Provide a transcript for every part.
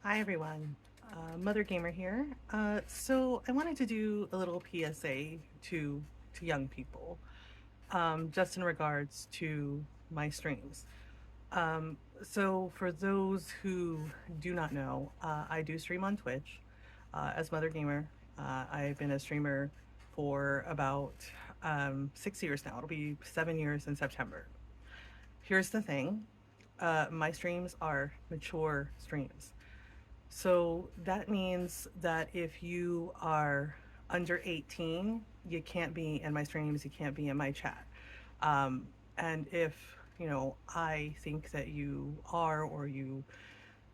Hi everyone, Mother Gamer here. So I wanted to do a little PSA to young people, just in regards to my streams. So for those who do not know, I do stream on Twitch as Mother Gamer. I've been a streamer for about 6 years now. It'll be 7 years in September. Here's the thing: my streams are mature streams. So that means that if you are under 18, you can't be in my streams, you can't be in my chat. And if, I think that you are, or you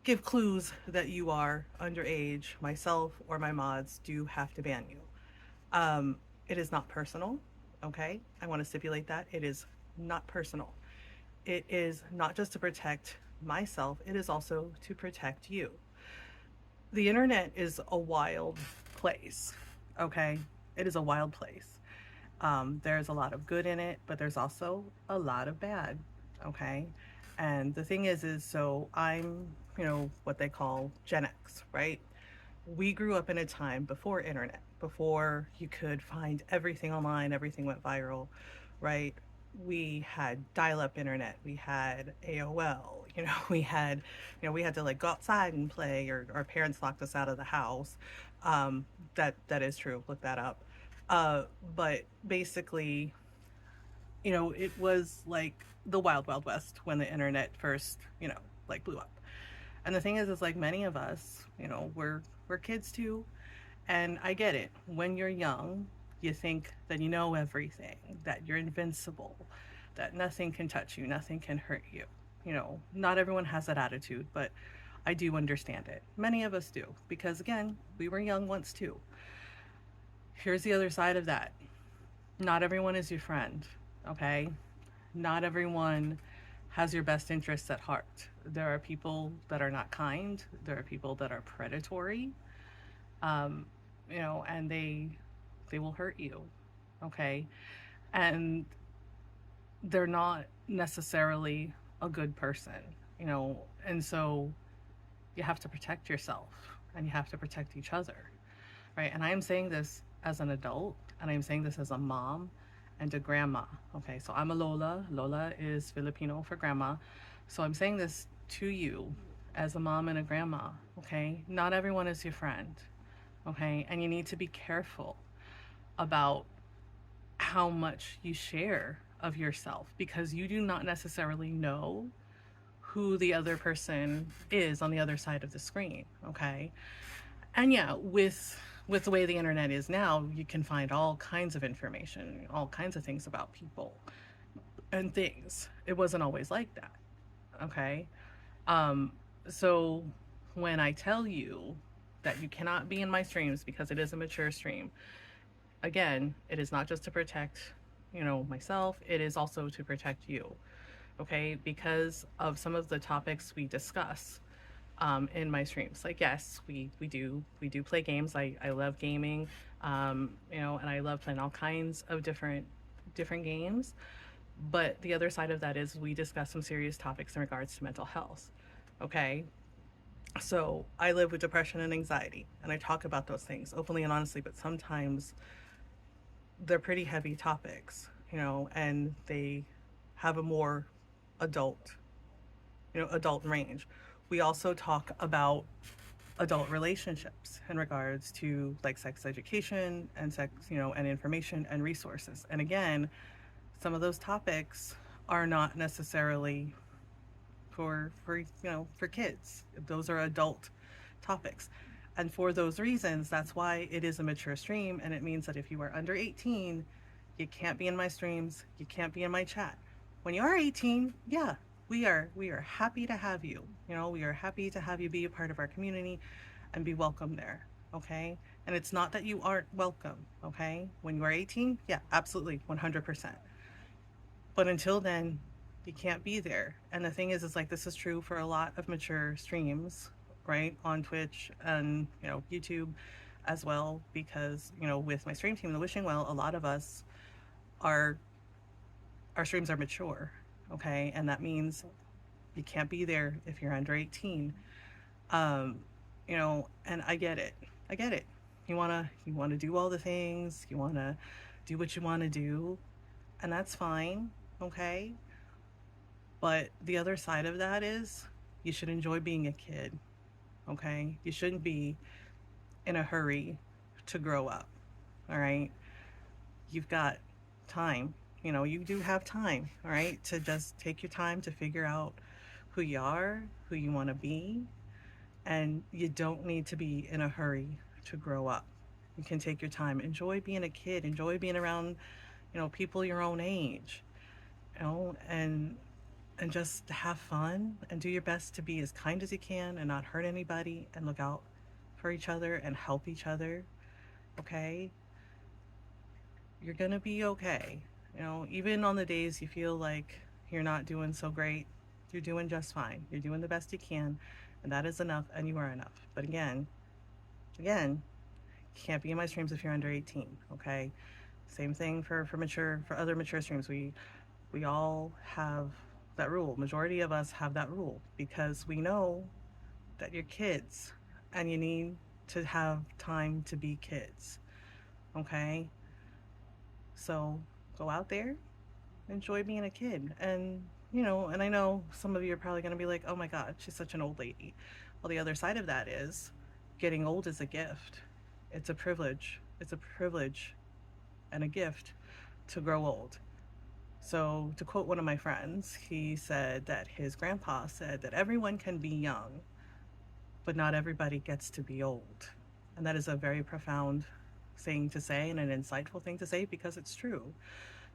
give clues that you are underage, myself or my mods do have to ban you. Um, it is not personal, okay? I want to stipulate that. It is not personal. It is not just to protect myself, it is also to protect you. The internet is a wild place, okay? It is a wild place. There's a lot of good in it, but there's also a lot of bad, okay? And the thing is so I'm, what they call Gen X, right? We grew up in a time before internet, before you could find everything online, everything went viral, right? We had dial-up internet, we had AOL, we had to like go outside and play, or our parents locked us out of the house. That is true. Look that up. But basically, it was like the wild, wild west when the internet first, like blew up. And the thing is like many of us, we're kids too, and I get it. When you're young, you think that you know everything, that you're invincible, that nothing can touch you, nothing can hurt you. Not everyone has that attitude, but I do understand it. Many of us do, because again, we were young once too. Here's the other side of that: not everyone is your friend, okay? Not everyone has your best interests at heart. There are people that are not kind, there are people that are predatory, um, and they will hurt you, okay? And they're not necessarily a good person, and so you have to protect yourself and you have to protect each other, right? And I am saying this as an adult, and I am saying this as a mom and a grandma. Okay, so I'm a Lola. Lola is Filipino for grandma. So I'm saying this to you as a mom and a grandma. Okay, not everyone is your friend. Okay, and you need to be careful about how much you share of yourself, because you do not necessarily know who the other person is on the other side of the screen. Okay, and yeah, with the way the internet is now, you can find all kinds of information, all kinds of things about people and things. It wasn't always like that, okay? um so when I tell you that you cannot be in my streams because it is a mature stream, again, it is not just to protect, myself, it is also to protect you, okay? Because of some of the topics we discuss in my streams. Like, yes, we do play games. I love gaming, and I love playing all kinds of different games. But the other side of that is we discuss some serious topics in regards to mental health. Okay, so I live with depression and anxiety, and I talk about those things openly and honestly. But sometimes they're pretty heavy topics, and they have a more adult, adult range. We also talk about adult relationships in regards to like sex education and sex, and information and resources. And again, some of those topics are not necessarily for kids. Those are adult topics. And for those reasons, that's why it is a mature stream, and it means that if you are under 18, you can't be in my streams, you can't be in my chat. When you are 18, yeah, we are happy to have you. We are happy to have you be a part of our community and be welcome there, okay? And it's not that you aren't welcome, okay? When you are 18, yeah, absolutely, 100%. But until then, you can't be there. And the thing is like this is true for a lot of mature streams, right? On Twitch and, YouTube as well, because, with my stream team, the Wishing Well, a lot of us are, our streams are mature, okay? And that means you can't be there if you're under 18. And I get it. I get it. You want to do all the things, you want to do what you want to do, and that's fine, okay? But the other side of that is you should enjoy being a kid, okay? You shouldn't be in a hurry to grow up, all right? You've got time. You do have time, all right, to just take your time to figure out who you are, who you want to be, and you don't need to be in a hurry to grow up. You can take your time. Enjoy being a kid. Enjoy being around, people your own age, and just have fun and do your best to be as kind as you can and not hurt anybody and look out for each other and help each other. Okay? You're going to be okay. Even on the days you feel like you're not doing so great, you're doing just fine. You're doing the best you can, and that is enough, and you are enough. But again, you can't be in my streams if you're under 18, okay? Same thing for other mature streams. We all have that rule. Majority of us have that rule because we know that you're kids and you need to have time to be kids. Okay? So go out there, enjoy being a kid. And I know some of you are probably going to be like, oh my God, she's such an old lady. Well, the other side of that is getting old is a gift. It's a privilege. It's a privilege and a gift to grow old. So, to quote one of my friends, he said that his grandpa said that everyone can be young, but not everybody gets to be old. And that is a very profound thing to say and an insightful thing to say because it's true.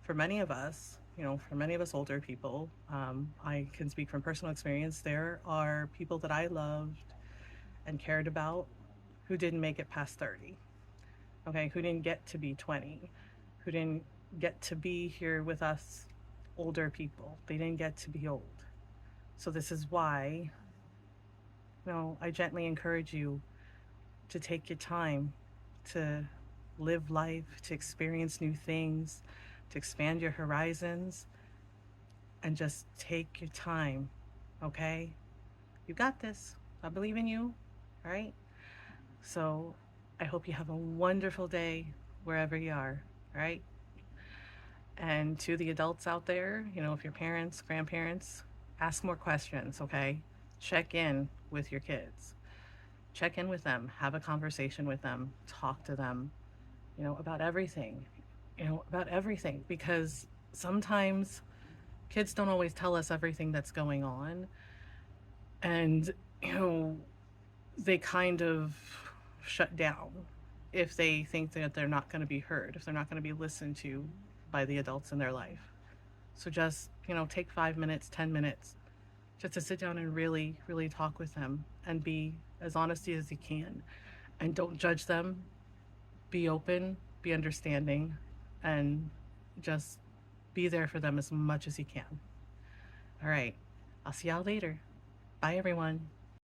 For many of us older people, I can speak from personal experience. There are people that I loved and cared about who didn't make it past 30, okay, who didn't get to be 20, who didn't get to be here with us older people. They didn't get to be old. So this is why, I gently encourage you to take your time to live life, to experience new things, to expand your horizons, and just take your time, okay? You got this. I believe in you, all right? So I hope you have a wonderful day wherever you are, all right? And to the adults out there, if your parents, grandparents, ask more questions, okay? Check in with your kids. Check in with them, have a conversation with them, talk to them, about everything, about everything. Because sometimes kids don't always tell us everything that's going on. And, you know, they kind of shut down if they think that they're not going to be heard, if they're not going to be listened to by the adults in their life. So just, take 5 minutes, 10 minutes just to sit down and really, really talk with them and be as honest as you can. And don't judge them. Be open, be understanding, and just be there for them as much as you can. All right. I'll see y'all later. Bye, everyone.